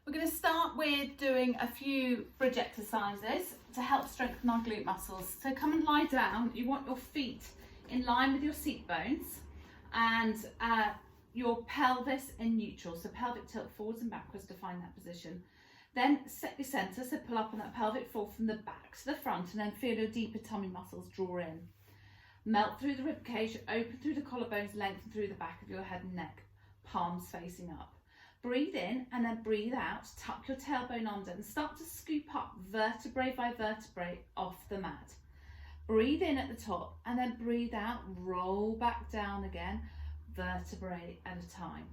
We're going to start with doing a few bridge exercises to help strengthen our glute muscles. So come and lie down. You want your feet in line with your seat bones and your pelvis in neutral. So pelvic tilt forwards and backwards to find that position. Then set your centre, so pull up on that pelvic floor from the back to the front, and then feel your deeper tummy muscles draw in. Melt through the rib cage, open through the collarbones, lengthen through the back of your head and neck, palms facing up. Breathe in and then breathe out, tuck your tailbone under and start to scoop up vertebrae by vertebrae off the mat. Breathe in at the top and then breathe out, roll back down again, vertebrae at a time.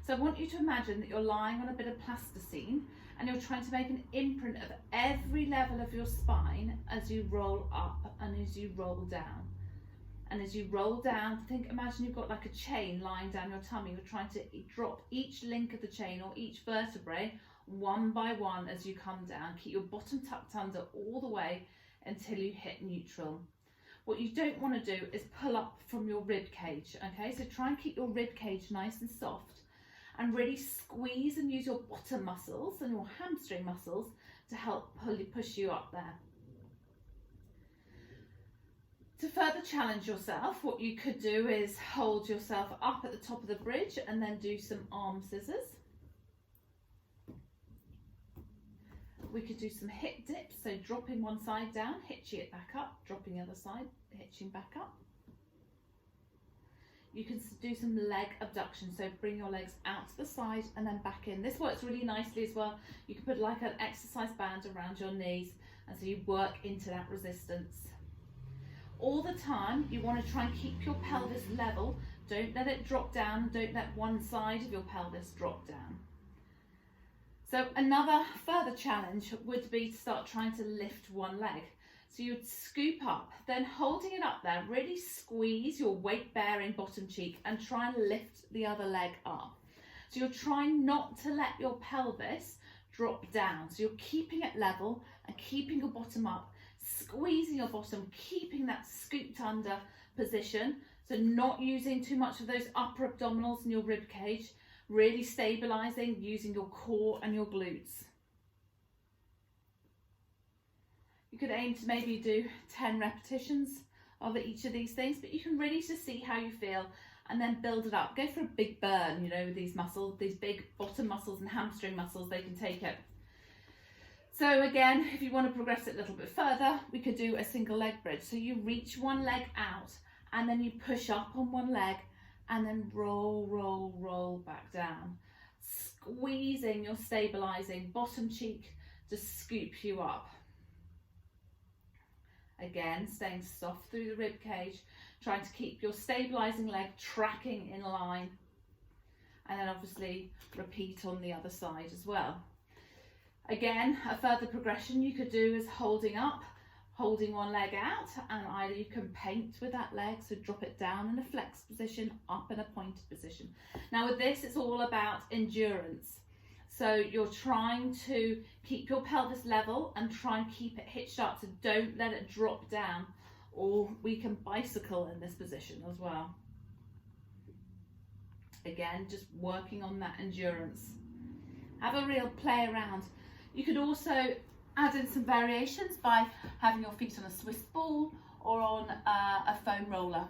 So I want you to imagine that you're lying on a bit of plasticine and you're trying to make an imprint of every level of your spine as you roll up and as you roll down. And as you roll down, imagine you've got like a chain lying down your tummy. You're trying to drop each link of the chain or each vertebrae one by one as you come down. Keep your bottom tucked under all the way until you hit neutral. What you don't want to do is pull up from your rib cage, okay? So try and keep your rib cage nice and soft and really squeeze and use your bottom muscles and your hamstring muscles to help push you up there. To further challenge yourself, what you could do is hold yourself up at the top of the bridge and then do some arm scissors. We could do some hip dips, so dropping one side down, hitching it back up, dropping the other side, hitching back up. You can do some leg abduction, so bring your legs out to the side and then back in. This works really nicely as well. You can put like an exercise band around your knees, and so you work into that resistance. All the time, you want to try and keep your pelvis level. Don't let it drop down. Don't let one side of your pelvis drop down. So another further challenge would be to start trying to lift one leg. So you'd scoop up, then holding it up there, really squeeze your weight-bearing bottom cheek and try and lift the other leg up. So you're trying not to let your pelvis drop down. So you're keeping it level and keeping your bottom up, squeezing your bottom, keeping that scooped under position, so not using too much of those upper abdominals in your rib cage, really stabilizing using your core and your glutes. You could aim to maybe do 10 repetitions of each of these things, but you can really just see how you feel and then build it up. Go for a big burn, with these muscles, these big bottom muscles and hamstring muscles, they can take it. So again, if you want to progress it a little bit further, we could do a single leg bridge. So you reach one leg out and then you push up on one leg and then roll, roll, roll back down. Squeezing your stabilizing bottom cheek to scoop you up. Again, staying soft through the rib cage, trying to keep your stabilizing leg tracking in line. And then obviously repeat on the other side as well. Again, a further progression you could do is holding up, holding one leg out, and either you can paint with that leg, so drop it down in a flexed position, up in a pointed position. Now with this, it's all about endurance. So you're trying to keep your pelvis level and try and keep it hitched up, so don't let it drop down, or we can bicycle in this position as well. Again, just working on that endurance. Have a real play around. You could also add in some variations by having your feet on a Swiss ball or on a foam roller.